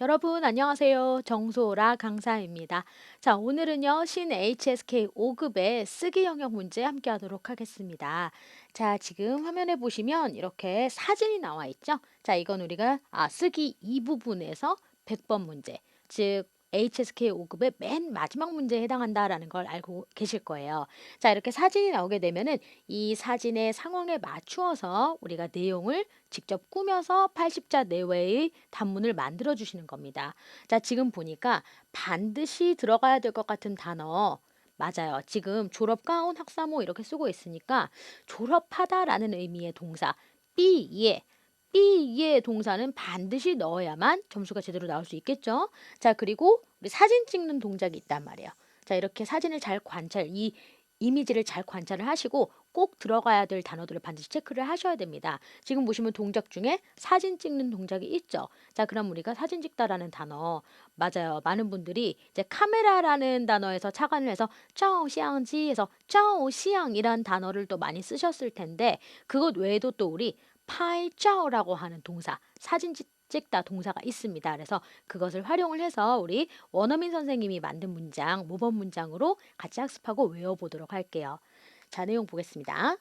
여러분 안녕하세요. 정소라 강사입니다. 자, 오늘은요. 신 HSK 5급의 쓰기 영역 문제 함께 하도록 하겠습니다. 자, 지금 화면에 보시면 이렇게 사진이 나와 있죠? 자, 이건 우리가 쓰기 이 부분에서 100번 문제, 즉 HSK 5급의 맨 마지막 문제에 해당한다라는 걸 알고 계실 거예요. 자, 이렇게 사진이 나오게 되면은 이 사진의 상황에 맞추어서 우리가 내용을 직접 꾸며서 80자 내외의 단문을 만들어 주시는 겁니다. 자, 지금 보니까 반드시 들어가야 될 것 같은 단어 맞아요. 지금 졸업 가운 학사모 이렇게 쓰고 있으니까 졸업하다라는 의미의 동사 삐예 삐예 동사는 반드시 넣어야만 점수가 제대로 나올 수 있겠죠. 자, 그리고 우리 사진 찍는 동작이 있단 말이에요. 자, 이렇게 사진을 잘 관찰, 이 이미지를 잘 관찰을 하시고 꼭 들어가야 될 단어들을 반드시 체크를 하셔야 됩니다. 지금 보시면 동작 중에 사진 찍는 동작이 있죠. 자, 그럼 우리가 사진 찍다라는 단어 맞아요. 많은 분들이 이제 카메라라는 단어에서 착안을 해서 짜오시앙지에서 짜오시앙이라는 단어를 또 많이 쓰셨을 텐데 그것 외에도 또 우리 파이짜오라고 하는 동사 사진 찍다 동사가 있습니다. 그래서 그것을 활용을 해서 우리 원어민 선생님이 만든 문장, 모범 문장으로 같이 학습하고 외워보도록 할게요. 자, 내용 보겠습니다.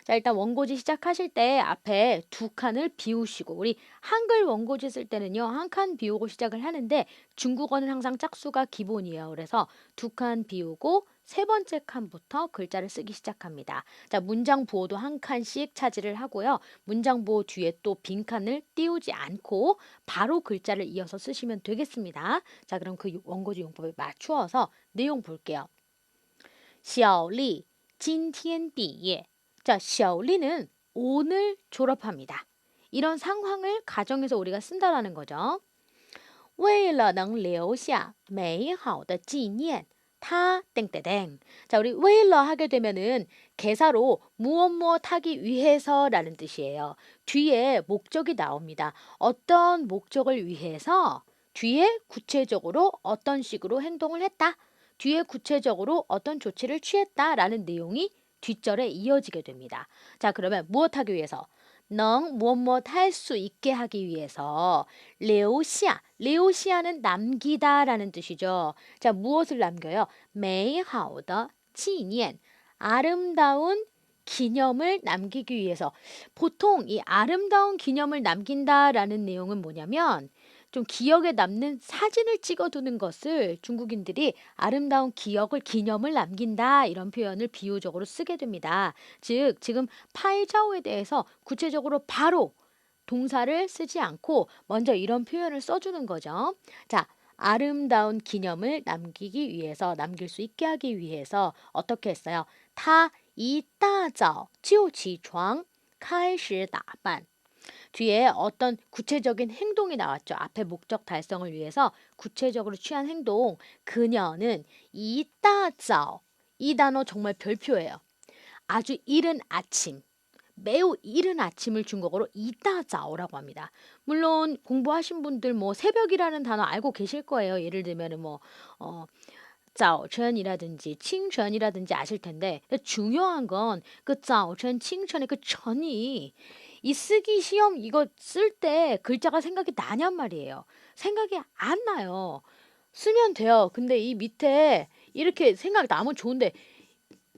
자, 일단 원고지 시작하실 때 앞에 두 칸을 비우시고 우리 한글 원고지 쓸 때는요. 한 칸 비우고 시작을 하는데 중국어는 항상 짝수가 기본이에요. 그래서 두 칸 비우고 세 번째 칸부터 글자를 쓰기 시작합니다. 자, 문장 부호도 한 칸씩 차지를 하고요. 문장 부호 뒤에 또 빈칸을 띄우지 않고 바로 글자를 이어서 쓰시면 되겠습니다. 자, 그럼 그 원고지 용법에 맞추어서 내용 볼게요. 小丽今天毕业. 자, 小丽는 오늘 졸업합니다. 이런 상황을 가정해서 우리가 쓴다라는 거죠. 为了能留下美好的纪念，他 땡땡땡. 자, 우리 为了 하게 되면은 개사로 무엇 무엇 하기 위해서라는 뜻이에요. 뒤에 목적이 나옵니다. 어떤 목적을 위해서 뒤에 구체적으로 어떤 식으로 행동을 했다. 뒤에 구체적으로 어떤 조치를 취했다라는 내용이 뒷절에 이어지게 됩니다. 자, 그러면 무엇 하기 위해서? 능 무엇 무엇 할 수 있게 하기 위해서 레오시아, 레오시아는 남기다라는 뜻이죠. 자, 무엇을 남겨요? 美好的纪念, 아름다운 기념을 남기기 위해서. 보통 이 아름다운 기념을 남긴다라는 내용은 뭐냐면 좀 기억에 남는 사진을 찍어두는 것을 중국인들이 아름다운 기념을 남긴다 이런 표현을 비유적으로 쓰게 됩니다. 즉, 지금 파이자오에 대해서 구체적으로 바로 동사를 쓰지 않고 먼저 이런 표현을 써주는 거죠. 자, 아름다운 기념을 남기기 위해서, 남길 수 있게 하기 위해서 어떻게 했어요? 他一大早就起床开始打扮. 뒤에 어떤 구체적인 행동이 나왔죠. 앞에 목적 달성을 위해서 구체적으로 취한 행동. 그녀는 이따早, 이 단어 정말 별표예요. 아주 이른 아침, 매우 이른 아침을 중국어로 이따자오라고 합니다. 물론 공부하신 분들 뭐 새벽이라는 단어 알고 계실 거예요. 예를 들면은 뭐早晨이라든지 칭천이라든지 아실 텐데 중요한 건 그 早晨, 칭천의 그 천이 이 쓰기 시험 이거 쓸 때 글자가 생각이 나냔 말이에요. 생각이 안 나요. 쓰면 돼요. 근데 이 밑에 이렇게 생각이 나면 좋은데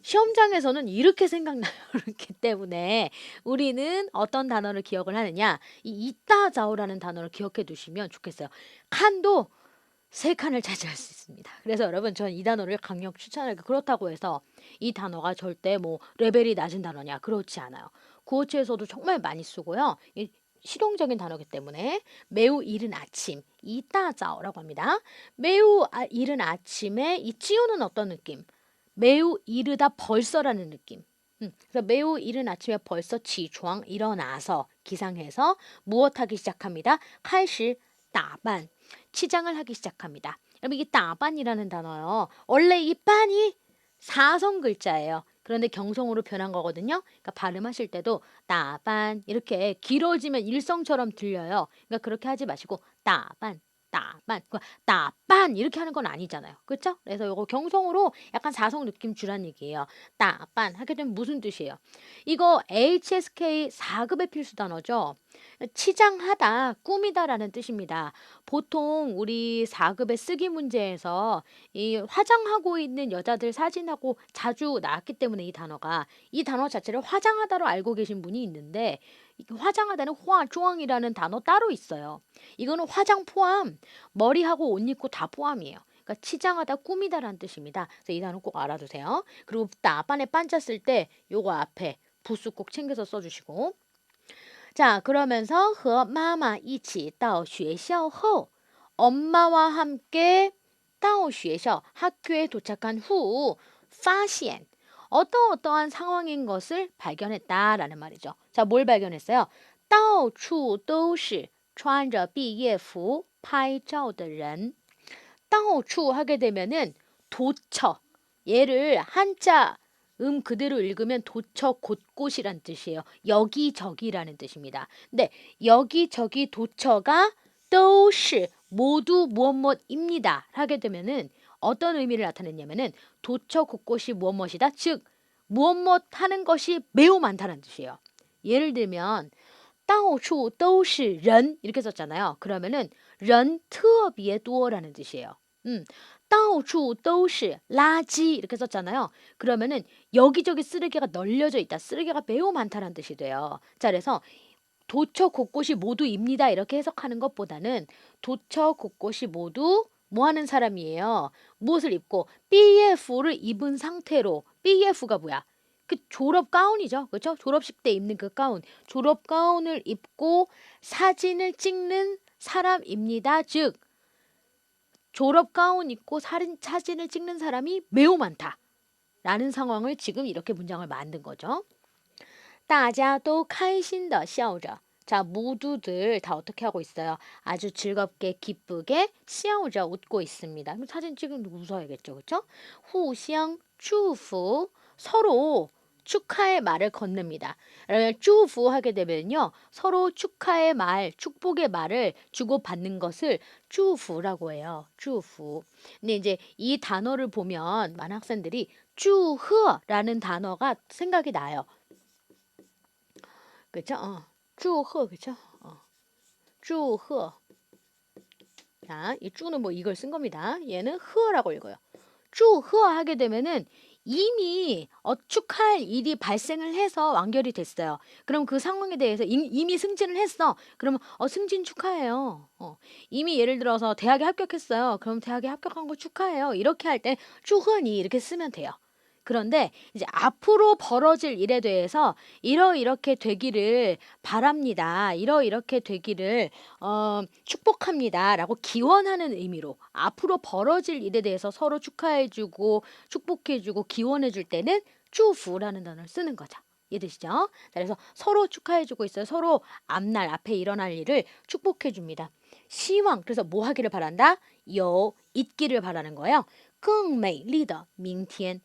시험장에서는 이렇게 생각나요. 그렇기 때문에 우리는 어떤 단어를 기억을 하느냐? 이 이따자오라는 단어를 기억해 두시면 좋겠어요. 칸도 세 칸을 차지할 수 있습니다. 그래서 여러분 저는 이 단어를 강력 추천할게요. 그렇다고 해서 이 단어가 절대 뭐 레벨이 낮은 단어냐? 그렇지 않아요. 구어체에서도 정말 많이 쓰고요. 이 실용적인 단어이기 때문에 매우 이른 아침, 이따자오라고 합니다. 매우 이른 아침에 이 찌우는 어떤 느낌? 매우 이르다 벌써라는 느낌. 그래서 매우 이른 아침에 벌써起床 일어나서 기상해서 무엇 하기 시작합니다. 开始打扮 치장을 하기 시작합니다. 여러분 이 따반이라는 단어요. 원래 이 빤이 사성 글자예요. 그런데 경성으로 변한 거거든요. 그러니까 발음하실 때도 따반 이렇게 길어지면 일성처럼 들려요. 그러니까 그렇게 하지 마시고 따반 따반 따반 이렇게 하는 건 아니잖아요. 그렇죠? 그래서 이거 경성으로 약간 사성 느낌 주란 얘기예요. 따반 하게 되면 무슨 뜻이에요? 이거 HSK 4급의 필수 단어죠. 치장하다, 꾸미다라는 뜻입니다. 보통 우리 4급의 쓰기 문제에서 이 화장하고 있는 여자들 사진하고 자주 나왔기 때문에 이 단어 자체를 화장하다로 알고 계신 분이 있는데 이 화장하다는 화종이라는 단어 따로 있어요. 이거는 화장 포함, 머리하고 옷 입고 다 포함이에요. 그러니까 치장하다, 꾸미다라는 뜻입니다. 그래서 이 단어 꼭 알아두세요. 그리고 앞안에 반자 쓸 때 요거 앞에 부수 꼭 챙겨서 써주시고 자, 그러면서 和妈妈一起到学校后 엄마와 함께 到学校 학교에 도착한 후 发现 어떠어떠한 상황인 것을 발견했다라는 말이죠. 자, 뭘 발견했어요? 到处都是穿着毕业服拍照的人 到处 하게 되면은 도처 얘를 한자 그대로 읽으면 도처 곳곳이란 뜻이에요. 여기저기라는 뜻입니다. 근데 여기저기 도처가 都是 모두 무엇무엇입니다. 하게 되면은 어떤 의미를 나타냈냐면은 도처 곳곳이 무엇무엇이다. 즉 무엇무엇 하는 것이 매우 많다는 뜻이에요. 예를 들면 到处都是人 이렇게 썼잖아요. 그러면은 人特别多라는 뜻이에요. 到处都是垃圾 이렇게 썼잖아요. 그러면은 여기저기 쓰레기가 널려져 있다. 쓰레기가 매우 많다는 뜻이 돼요. 자, 그래서 도처 곳곳이 모두입니다. 이렇게 해석하는 것보다는 도처 곳곳이 모두 뭐 하는 사람이에요? 무엇을 입고 BF를 입은 상태로 BF가 뭐야? 그 졸업 가운이죠. 그렇죠? 졸업식 때 입는 그 가운. 졸업 가운을 입고 사진을 찍는 사람입니다. 즉 졸업 가운 입고 사진을 찍는 사람이 매우 많다. 라는 상황을 지금 이렇게 문장을 만든 거죠. 大家都开心的笑着. 자, 모두들 다 어떻게 하고 있어요? 아주 즐겁게 기쁘게 笑着 웃고 있습니다. 그럼 사진 찍으면 웃어야겠죠. 그렇죠? 互相祝福 서로 축하의 말을 건넵니다.祝福 하게 되면요. 서로 축하의 말, 축복의 말을 주고받는 것을 祝福라고 해요. 祝福. 근데 이제 이 단어를 보면 많은 학생들이 祝贺라는 단어가 생각이 나요. 그쵸? 祝贺, 그쵸? 祝贺. 자, 이 쭈는 뭐 이걸 쓴 겁니다. 얘는 흐어라고 읽어요. 祝贺 하게 되면은 이미 축하할 일이 발생을 해서 완결이 됐어요. 그럼 그 상황에 대해서 이미 승진을 했어. 그러면 승진 축하해요. 이미 예를 들어서 대학에 합격했어요. 그럼 대학에 합격한 거 축하해요. 이렇게 할 때祝贺你 이렇게 쓰면 돼요. 그런데 이제 앞으로 벌어질 일에 대해서 이렇게 되기를 바랍니다. 이렇게 되기를 축복합니다라고 기원하는 의미로 앞으로 벌어질 일에 대해서 서로 축하해주고 축복해주고 기원해줄 때는 祝福라는 단어를 쓰는 거죠. 이해되시죠? 자, 그래서 서로 축하해주고 있어요. 서로 앞에 일어날 일을 축복해줍니다. 시황 그래서 뭐 하기를 바란다? 있기를 바라는 거예요. 更美丽的明天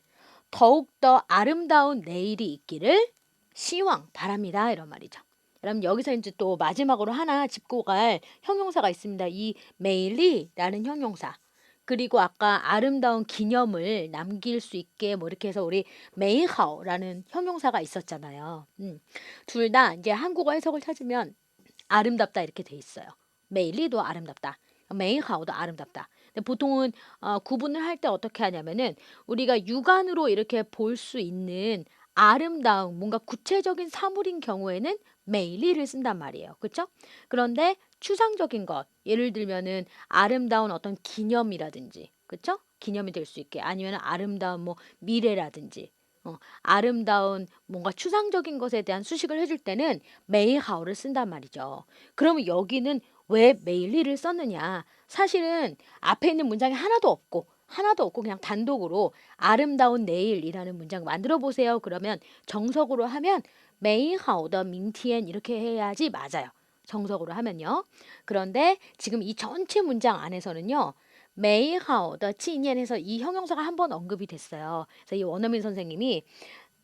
더욱더 아름다운 내일이 있기를 시황 바랍니다. 이런 말이죠. 그럼 여기서 이제 또 마지막으로 하나 짚고 갈 형용사가 있습니다. 이 메일리라는 형용사. 그리고 아까 아름다운 기념을 남길 수 있게 뭐 이렇게 해서 우리 메이하오라는 형용사가 있었잖아요. 둘 다 이제 한국어 해석을 찾으면 아름답다 이렇게 돼 있어요. 메일리도 아름답다. 메이하오도 아름답다. 근데 보통은 구분을 할 때 어떻게 하냐면은 우리가 육안으로 이렇게 볼 수 있는 아름다운 뭔가 구체적인 사물인 경우에는 메일리를 쓴단 말이에요. 그렇죠? 그런데 추상적인 것, 예를 들면은 아름다운 어떤 기념이라든지, 그렇죠? 기념이 될 수 있게 아니면 아름다운 뭐 미래라든지 아름다운 뭔가 추상적인 것에 대한 수식을 해줄 때는 메이하오를 쓴단 말이죠. 그러면 여기는 왜 메일리를 썼느냐? 사실은 앞에 있는 문장이 하나도 없고 그냥 단독으로 아름다운 내일이라는 문장 만들어 보세요. 그러면 정석으로 하면 美好的明天 이렇게 해야지 맞아요. 정석으로 하면요. 그런데 지금 이 전체 문장 안에서는요. 美好的纪念해서 이 형용사가 한 번 언급이 됐어요. 그래서 이 원어민 선생님이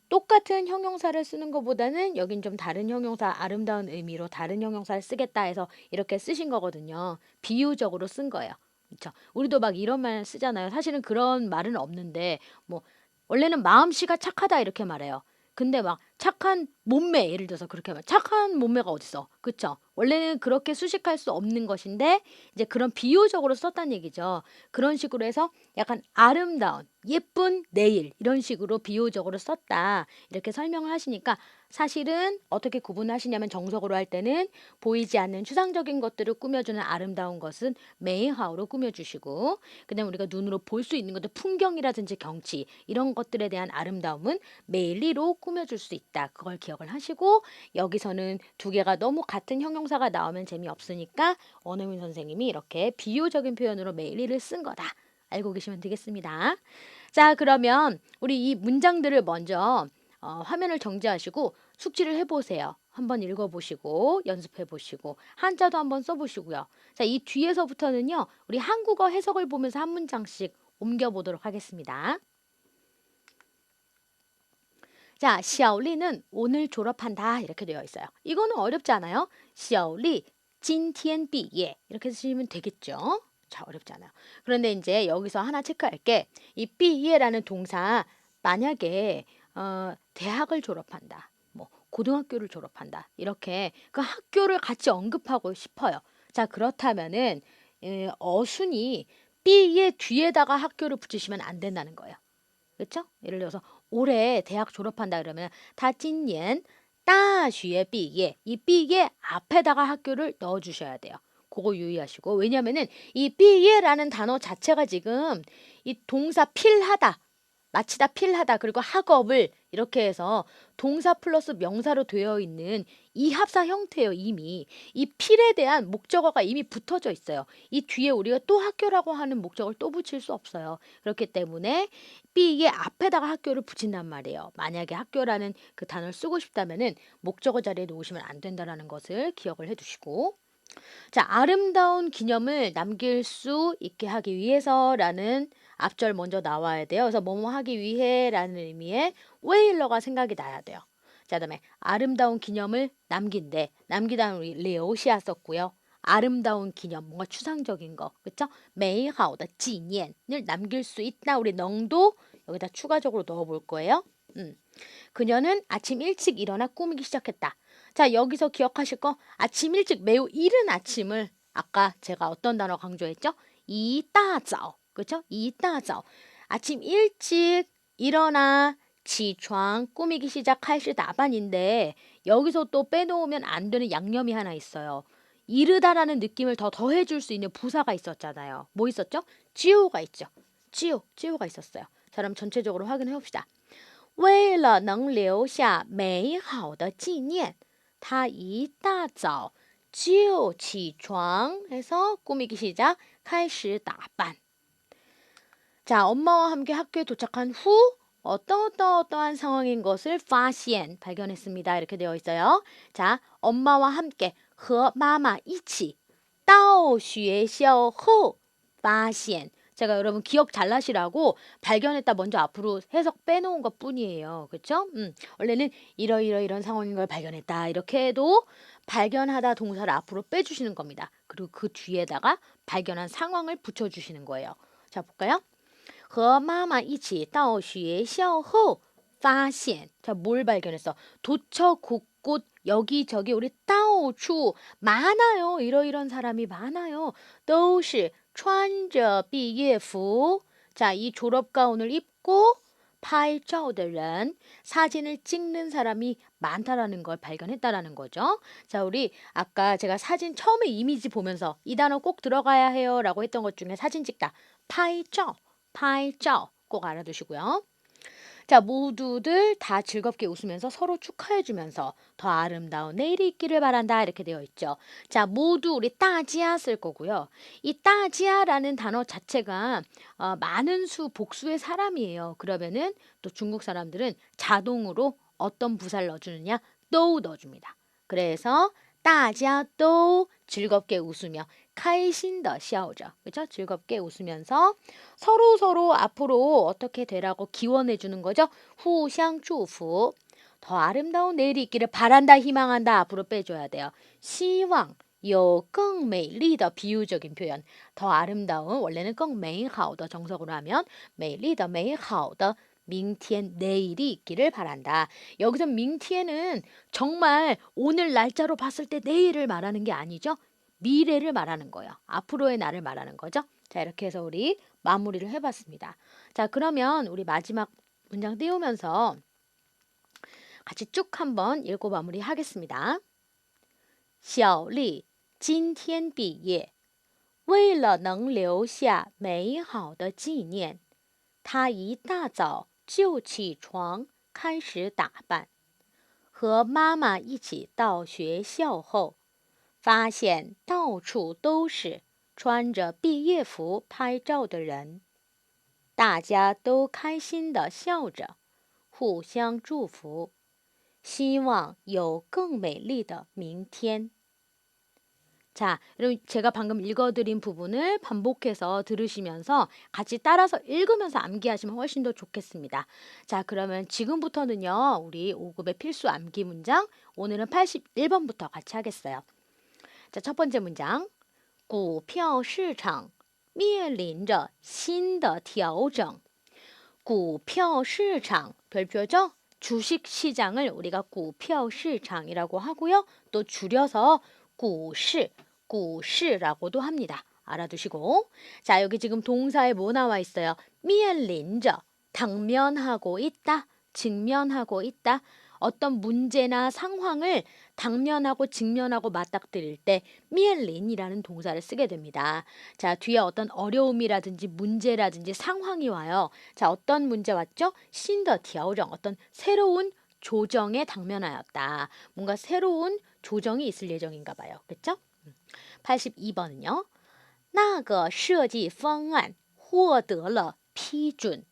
똑같은 형용사를 쓰는 것보다는 여긴 좀 다른 형용사, 아름다운 의미로 다른 형용사를 쓰겠다 해서 이렇게 쓰신 거거든요. 비유적으로 쓴 거예요. 그렇죠? 우리도 막 이런 말 쓰잖아요. 사실은 그런 말은 없는데 뭐 원래는 마음씨가 착하다 이렇게 말해요. 근데 막 착한 몸매 예를 들어서 그렇게 하면 착한 몸매가 어딨어. 그쵸? 원래는 그렇게 수식할 수 없는 것인데 이제 그런 비유적으로 썼다는 얘기죠. 그런 식으로 해서 약간 아름다운 예쁜 내일 이런 식으로 비유적으로 썼다. 이렇게 설명을 하시니까 사실은 어떻게 구분하시냐면 정석으로 할 때는 보이지 않는 추상적인 것들을 꾸며주는 아름다운 것은 메이하우로 꾸며주시고 그다음 우리가 눈으로 볼 수 있는 것들 풍경이라든지 경치 이런 것들에 대한 아름다움은 메일리로 꾸며줄 수 있다. 그걸 기억을 하시고 여기서는 두 개가 너무 같은 형용사가 나오면 재미없으니까 원어민 선생님이 이렇게 비유적인 표현으로 메일리를 쓴 거다. 알고 계시면 되겠습니다. 자, 그러면 우리 이 문장들을 먼저 화면을 정지하시고 숙지를 해보세요. 한번 읽어보시고 연습해보시고 한자도 한번 써보시고요. 자, 이 뒤에서부터는요. 우리 한국어 해석을 보면서 한 문장씩 옮겨보도록 하겠습니다. 자, 샤오리는 오늘 졸업한다 이렇게 되어 있어요. 이거는 어렵지 않아요? 샤오리 今天毕业 이렇게 쓰시면 되겠죠? 자, 어렵지 않아요. 그런데 이제 여기서 하나 체크할 게 이 毕业라는 동사 만약에 대학을 졸업한다. 뭐 고등학교를 졸업한다. 이렇게 그 학교를 같이 언급하고 싶어요. 자, 그렇다면은 어순이 毕业 뒤에다가 학교를 붙이시면 안 된다는 거예요. 그렇죠? 예를 들어서 올해 대학 졸업한다 그러면 다今年 大学毕业 이 毕业 앞에다가 학교를 넣어 주셔야 돼요. 그거 유의하시고 왜냐면은 이 毕业라는 단어 자체가 지금 이 동사 필하다 마치다 필하다 그리고 학업을 이렇게 해서 동사 플러스 명사로 되어 있는 이 합사 형태예요. 이미 이 필에 대한 목적어가 이미 붙어져 있어요. 이 뒤에 우리가 또 학교라고 하는 목적을 또 붙일 수 없어요. 그렇기 때문에 B의 앞에다가 학교를 붙인단 말이에요. 만약에 학교라는 그 단어를 쓰고 싶다면은 목적어 자리에 놓으시면 안 된다라는 것을 기억을 해두시고 자, 아름다운 기념을 남길 수 있게 하기 위해서라는 앞절 먼저 나와야 돼요. 그래서 뭐뭐 하기 위해라는 의미의 웨일러가 생각이 나야 돼요. 자, 그다음에 아름다운 기념을 남긴데 남기다는 우리 레오시아 썼고요. 아름다운 기념, 뭔가 추상적인 거, 그쵸? 美好的纪念을 남길 수 있다. 우리 넝도 여기다 추가적으로 넣어볼 거예요. 그녀는 아침 일찍 일어나 꾸미기 시작했다. 자, 여기서 기억하실 거 아침 일찍 매우 이른 아침을 아까 제가 어떤 단어 강조했죠? 이따자오. 그렇죠? 이따자오. 아침 일찍 일어나 起床 꾸미기 시작할 시 나반인데 여기서 또 빼놓으면 안 되는 양념이 하나 있어요. 이르다라는 느낌을 더 더해줄 수 있는 부사가 있었잖아요. 뭐 있었죠? 지우가 있죠. 지우가 있었어요. 자, 그럼 전체적으로 확인해 봅시다. 为了能留下美好的纪念，他一大早就起床해서 꾸미기 시작, 开始打扮. 자, 엄마와 함께 학교에 도착한 후 어떠한 상황인 것을 发现, 발견했습니다. 이렇게 되어 있어요. 자, 엄마와 함께 和妈妈一起到学校后发现. 제가 여러분 기억 잘 나시라고 발견했다 먼저 앞으로 해석 빼놓은 것 뿐이에요. 그렇죠? 원래는 이런 상황인 걸 발견했다. 이렇게 해도 발견하다 동사를 앞으로 빼주시는 겁니다. 그리고 그 뒤에다가 발견한 상황을 붙여주시는 거예요. 자, 볼까요? 和妈妈一起到学校后发现. 자, 뭘 발견했어? 도처 곳곳 여기저기 우리 到处 많아요. 이런 사람이 많아요. 都是穿着毕业服. 자, 이 졸업 가운을 입고 拍照的人 사진을 찍는 사람이 많다라는 걸 발견했다라는 거죠. 자, 우리 아까 제가 사진 처음에 이미지 보면서 이 단어 꼭 들어가야 해요라고 했던 것 중에 사진 찍다. 拍照. 拍照 꼭 알아두시고요. 자, 모두들 다 즐겁게 웃으면서 서로 축하해주면서 더 아름다운 내일이 있기를 바란다 이렇게 되어 있죠. 자, 모두 우리 따지야 쓸 거고요. 이 따지야라는 단어 자체가 많은 수 복수의 사람이에요. 그러면은 또 중국 사람들은 자동으로 어떤 부사를 넣어주느냐? 또 넣어줍니다. 그래서 大家都 즐겁게 웃으며 开心的笑着. 그죠? 즐겁게 웃으면서 서로 앞으로 어떻게 되라고 기원해 주는 거죠. 互相祝福. 더 아름다운 내일이 있기를 바란다, 희망한다 앞으로 빼줘야 돼요. 希望 有更美丽的 비유적인 표현. 더 아름다운 원래는 更美好的 정석으로 하면 美丽的美好的明天 내일이 있기를 바란다. 여기서 明天은 정말 오늘 날짜로 봤을 때 내일을 말하는 게 아니죠. 미래를 말하는 거예요. 앞으로의 날을 말하는 거죠. 자, 이렇게 해서 우리 마무리를 해봤습니다. 자, 그러면 우리 마지막 문장 띄우면서 같이 쭉 한번 읽고 마무리하겠습니다. 小丽今天毕业，为了能留下美好的纪念，她一大早就起床开始打扮。和妈妈一起到学校后，发现到处都是穿着毕业服拍照的人，大家都开心地笑着，互相祝福，希望有更美丽的明天。 자, 여러분 제가 방금 읽어드린 부분을 반복해서 들으시면서 같이 따라서 읽으면서 암기하시면 훨씬 더 좋겠습니다. 자, 그러면 지금부터는요, 우리 5급의 필수 암기 문장, 오늘은 81번부터 같이 하겠어요. 자, 첫 번째 문장. 股票市场面临着新的调整. 股票市场 별표죠? 주식 시장을 우리가 股票市场이라고 하고요. 또 줄여서 股市 股市라고도 합니다. 알아두시고. 자, 여기 지금 동사에 뭐 나와 있어요? 面临着 당면하고 있다, 직면하고 있다. 어떤 문제나 상황을 당면하고 직면하고 맞닥뜨릴 때 面临이라는 동사를 쓰게 됩니다. 자, 뒤에 어떤 어려움이라든지 문제라든지 상황이 와요. 자, 어떤 문제 왔죠? 新的调整 어떤 새로운 조정에 당면하였다. 뭔가 새로운 조정이 있을 예정인가 봐요. 그렇죠? 82번은요. 那个设计方案获得了批准.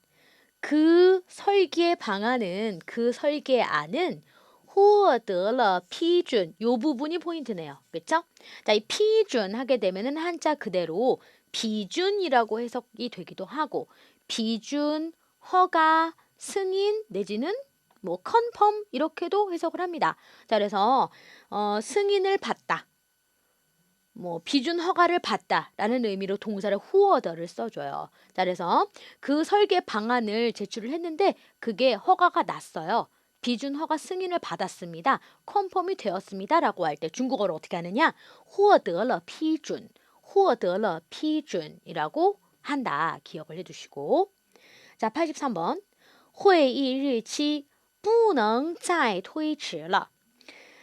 그 설계 방안은, 그 설계안은 获得了批准. 요 부분이 포인트네요. 그렇죠? 자, 이批准 하게 되면은 한자 그대로 비준이라고 해석이 되기도 하고, 비준, 허가, 승인 내지는 뭐 컨펌 이렇게도 해석을 합니다. 자, 그래서 승인을 받다, 뭐 비준 허가를 받다라는 의미로 동사를 후어더를 써줘요. 자, 그래서 그 설계 방안을 제출을 했는데 그게 허가가 났어요. 비준 허가 승인을 받았습니다. 컨펌이 되었습니다라고 할 때 중국어로 어떻게 하느냐? 获得了批准, 获得了批准이라고 한다. 기억을 해두시고. 자, 83번. 会议日期不能再推迟了.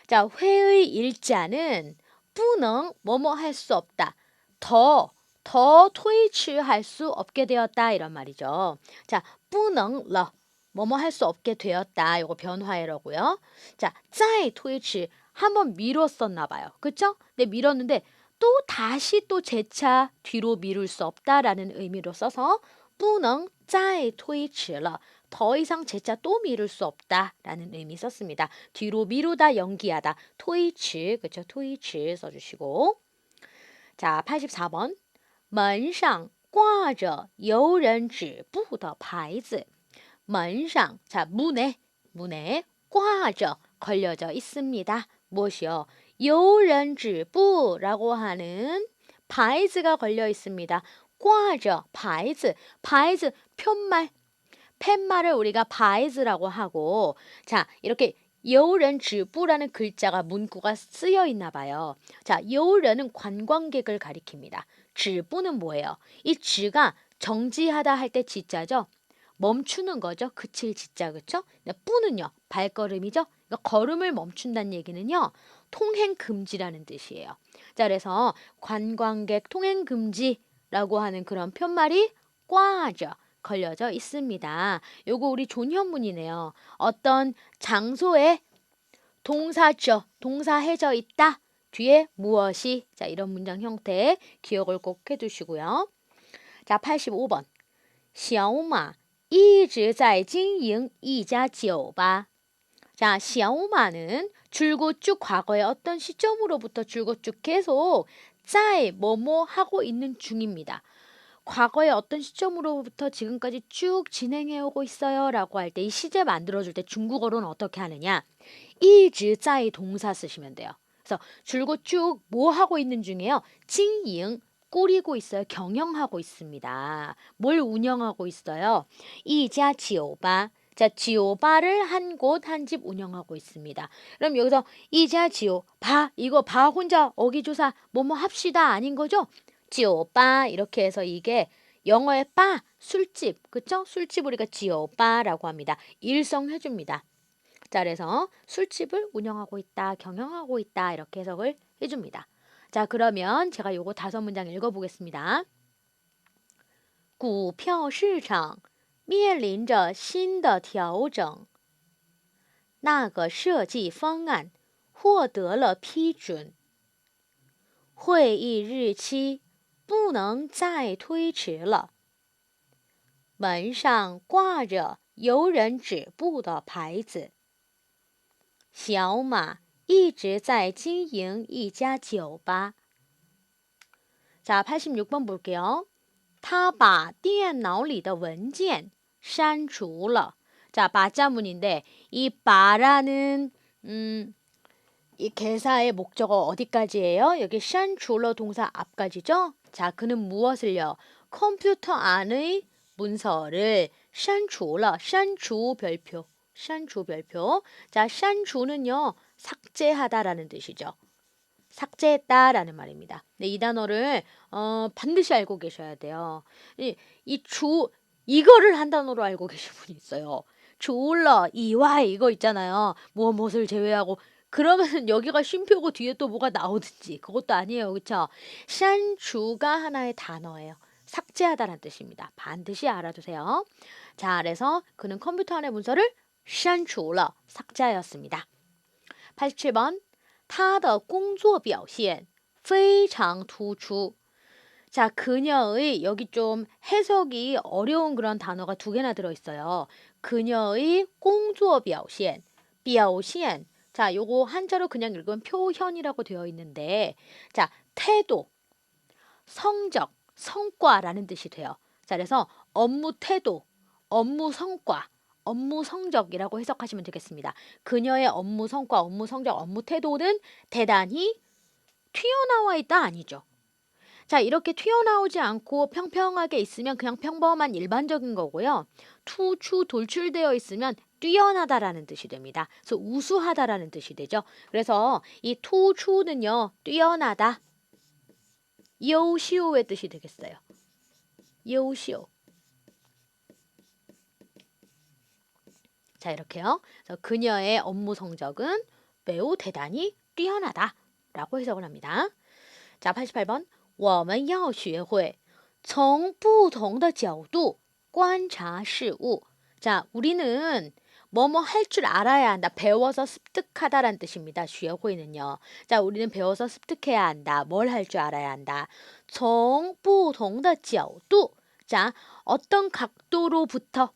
자, 회의 일자는 不能 뭐뭐 할 수 없다. 더推迟할 수 없게 되었다 이런 말이죠. 자, 不能了 뭐뭐 할 수 없게 되었다. 이거 변화해라고요. 자, 再推迟 한번 미뤘었나 봐요. 그쵸? 근데 미뤘는데 또 다시 또 재차 뒤로 미룰 수 없다라는 의미로 써서 不能再推迟了. 더 이상 재차 또 미룰 수 없다라는 의미 썼습니다. 뒤로 미루다, 연기하다. 토이츠, 그쵸? 토이츠 써주시고. 자, 84번. 门上挂着游人止步的牌子. 门上, 자, 문에 挂着, 걸려져 있습니다. 무엇이요? 游人止步라고 하는 牌子가 걸려 있습니다. 挂着, 牌子, 편말. 팻말을 우리가 바이즈라고 하고, 자, 이렇게 여우ren지부라는 글자가 문구가 쓰여 있나 봐요. 자, 여우ren은 관광객을 가리킵니다. 지부는 뭐예요? 이 지가 정지하다 할 때 지자죠. 멈추는 거죠. 그칠 지자, 그쵸? 뿌는요, 발걸음이죠. 그러니까 걸음을 멈춘다는 얘기는요, 통행 금지라는 뜻이에요. 자, 그래서 관광객 통행 금지라고 하는 그런 편말이 꽈죠. 걸려져 있습니다. 요거 우리 존현문이네요. 어떤 장소에 동사죠. 동사해져 있다. 뒤에 무엇이? 자, 이런 문장 형태 기억을 꼭 해두시고요. 자, 85번. 小马一直在经营一家酒吧. 자, 小马는 줄곧 쭉 과거의 어떤 시점으로부터 줄곧 쭉 계속 在 뭐뭐 하고 있는 중입니다. 과거의 어떤 시점으로부터 지금까지 쭉 진행해 오고 있어요 라고 할 때 이 시제 만들어줄 때 중국어로는 어떻게 하느냐, 一直在 동사 쓰시면 돼요. 그래서 줄곧 쭉 뭐 하고 있는 중이에요? 经营 꾸리고 있어요. 경영하고 있습니다. 뭘 운영하고 있어요? 이자 지오바. 자, 지오바를 한 곳, 한 집 운영하고 있습니다. 그럼 여기서 이자 지오, 바, 이거 바 혼자 어기조사 뭐뭐 합시다 아닌 거죠? 지오바 이렇게 해서 이게 영어의 바, 술집, 그쵸? 술집 우리가 지오바라고 합니다. 일성해줍니다. 자, 그래서 술집을 운영하고 있다, 경영하고 있다 이렇게 해석을 해줍니다. 자, 그러면 제가 요거 5문장 읽어보겠습니다. 股票市场面临着新的调整，那个设计方案获得了批准，会议日期不能再推迟了。门上挂着游人止步的牌子。小马一直在经营一家酒吧。 자, 86번 볼게요. 他把电脑里的文件删除了. 자, 바자문인데 이 바라는 이 개사의 목적어 어디까지예요? 여기 샨출러 동사 앞까지죠? 자, 그는 무엇을요? 컴퓨터 안의 문서를 샨출러, 샨추 별표, 샨추 별표. 자, 샨추는요, 삭제하다라는 뜻이죠. 삭제했다라는 말입니다. 네, 이 단어를 반드시 알고 계셔야 돼요. 이거를 한 단어로 알고 계신 분이 있어요. 졸러, 이와 이거 있잖아요. 무엇을 제외하고 그러면 여기가 쉼표고 뒤에 또 뭐가 나오든지 그것도 아니에요. 그쵸? 샨추가 하나의 단어예요. 삭제하다라는 뜻입니다. 반드시 알아두세요. 자, 그래서 그는 컴퓨터 안의 문서를 샨추러 삭제하였습니다. 87번 他的工作表现非常突出. 자, 그녀의 여기 좀 해석이 어려운 그런 단어가 2개나 들어있어요. 그녀의 工作表现, 表现. 자, 요거 한자로 그냥 읽으면 표현이라고 되어 있는데, 자, 태도, 성적, 성과라는 뜻이 돼요. 자, 그래서 업무 태도, 업무 성과, 업무 성적이라고 해석하시면 되겠습니다. 그녀의 업무 성과, 업무 성적, 업무 태도는 대단히 튀어나와 있다 아니죠. 자, 이렇게 튀어나오지 않고 평평하게 있으면 그냥 평범한 일반적인 거고요. 투추 돌출되어 있으면 뛰어나다라는 뜻이 됩니다. 그래서 우수하다라는 뜻이 되죠. 그래서 이 투추는요, 뛰어나다, 요시오의 뜻이 되겠어요. 요시오. 자, 이렇게요. 그래서 그녀의 업무 성적은 매우 대단히 뛰어나다라고 해석을 합니다. 자, 88번. 我们要学会从不同的角度观察事物. 자, 우리는 뭐뭐 할 줄 알아야 한다. 배워서 습득하다라는 뜻입니다. 学会는요. 자, 우리는 배워서 습득해야 한다. 뭘 할 줄 알아야 한다. 从不同的角度. 자, 어떤 각도로부터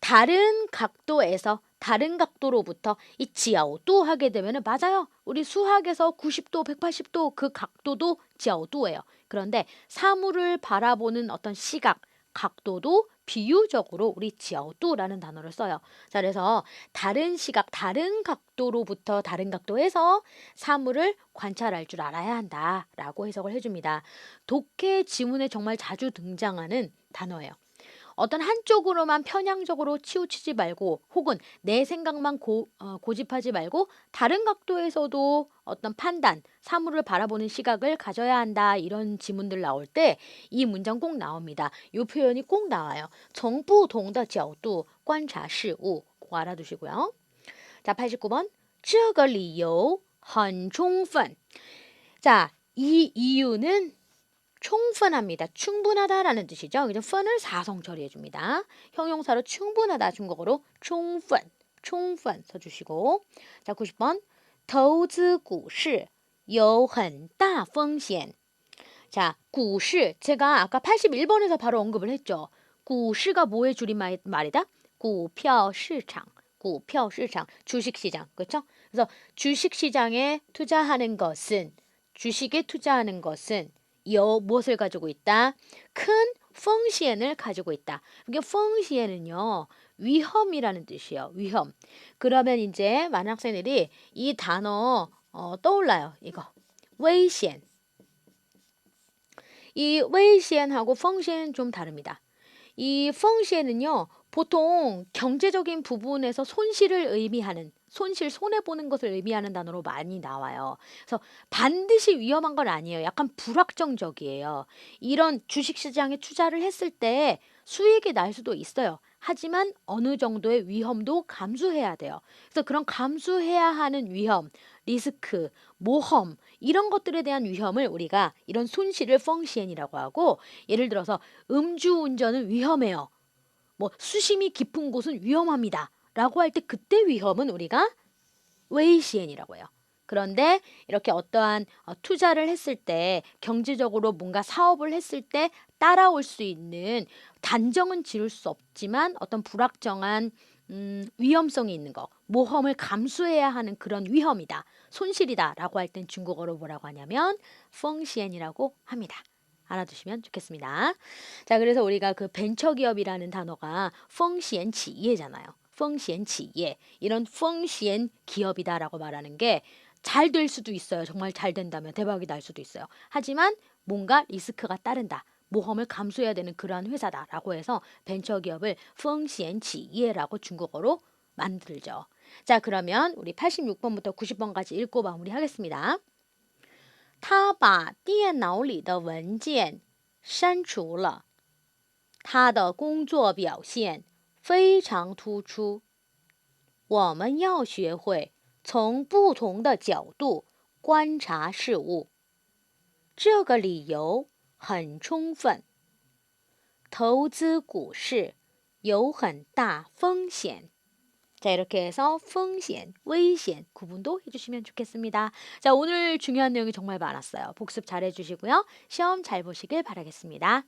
다른 각도에서 다른 각도로부터 이 지아오도 하게 되면은 맞아요. 우리 수학에서 90도, 180도 그 각도도 지아오도예요. 그런데 사물을 바라보는 어떤 시각, 각도도 비유적으로 우리 지아오도라는 단어를 써요. 자, 그래서 다른 시각, 다른 각도로부터 다른 각도에서 사물을 관찰할 줄 알아야 한다라고 해석을 해줍니다. 독해 지문에 정말 자주 등장하는 단어예요. 어떤 한쪽으로만 편향적으로 치우치지 말고 혹은 내 생각만 고집하지 말고 다른 각도에서도 어떤 판단, 사물을 바라보는 시각을 가져야 한다. 이런 지문들 나올 때 이 문장 꼭 나옵니다. 이 표현이 꼭 나와요. 从不同的角度观察事物. 꼭 알아두시고요. 자, 89번. 这个理由很充分. 자, 이 이유는 충분합니다. 충분하다라는 뜻이죠. 그죠? 펀을 사성 처리해줍니다. 형용사로 충분하다 중국어로 충분, 충분 써주시고. 자, 90번. 投资股市有很大风险. 자, 股市 제가 아까 81번에서 바로 언급을 했죠. 股市가 뭐의 줄임말이다? 股票市场, 股票市场, 주식시장, 그렇죠? 그래서 주식시장에 투자하는 것은, 주식에 투자하는 것은 무엇을 가지고 있다? 큰 펑시엔을 가지고 있다. 이게 펑시엔은요, 위험이라는 뜻이에요. 위험. 그러면 이제 많은 학생들이 이 단어 떠올라요. 이거. 웨이시엔. 이 웨이시엔하고 펑시엔 좀 다릅니다. 이 펑시엔은요, 보통 경제적인 부분에서 손실을 의미하는, 손실, 손해보는 것을 의미하는 단어로 많이 나와요. 그래서 반드시 위험한 건 아니에요. 약간 불확정적이에요. 이런 주식시장에 투자를 했을 때 수익이 날 수도 있어요. 하지만 어느 정도의 위험도 감수해야 돼요. 그래서 그런 감수해야 하는 위험, 리스크, 모험, 이런 것들에 대한 위험을 우리가 이런 손실을 펑시엔이라고 하고, 예를 들어서 음주운전은 위험해요. 뭐 수심이 깊은 곳은 위험합니다. 라고 할 때 그때 위험은 우리가 웨이시엔이라고 해요. 그런데 이렇게 어떠한 투자를 했을 때 경제적으로 뭔가 사업을 했을 때 따라올 수 있는 단정은 지을 수 없지만 어떤 불확정한 위험성이 있는 거, 모험을 감수해야 하는 그런 위험이다, 손실이다라고 할 땐 중국어로 뭐라고 하냐면 펑시엔이라고 합니다. 알아두시면 좋겠습니다. 자, 그래서 우리가 그 벤처기업이라는 단어가 펑시엔企业잖아요. 펑시엔企业. 이런 펑시엔 기업이다라고 말하는 게 잘 될 수도 있어요. 정말 잘 된다면 대박이 날 수도 있어요. 하지만 뭔가 리스크가 따른다, 모험을 감수해야 되는 그러한 회사다라고 해서 벤처기업을 펑시엔企业라고 중국어로 만들죠. 자, 그러면 우리 86번부터 90번까지 읽고 마무리하겠습니다. 他把电脑里的文件删除了，他的工作表现非常突出。我们要学会从不同的角度观察事物，这个理由很充分。投资股市有很大风险。 자, 이렇게 해서風險,危險 구분도 해주시면 좋겠습니다. 자, 오늘 중요한 내용이 정말 많았어요. 복습 잘 해주시고요. 시험 잘 보시길 바라겠습니다.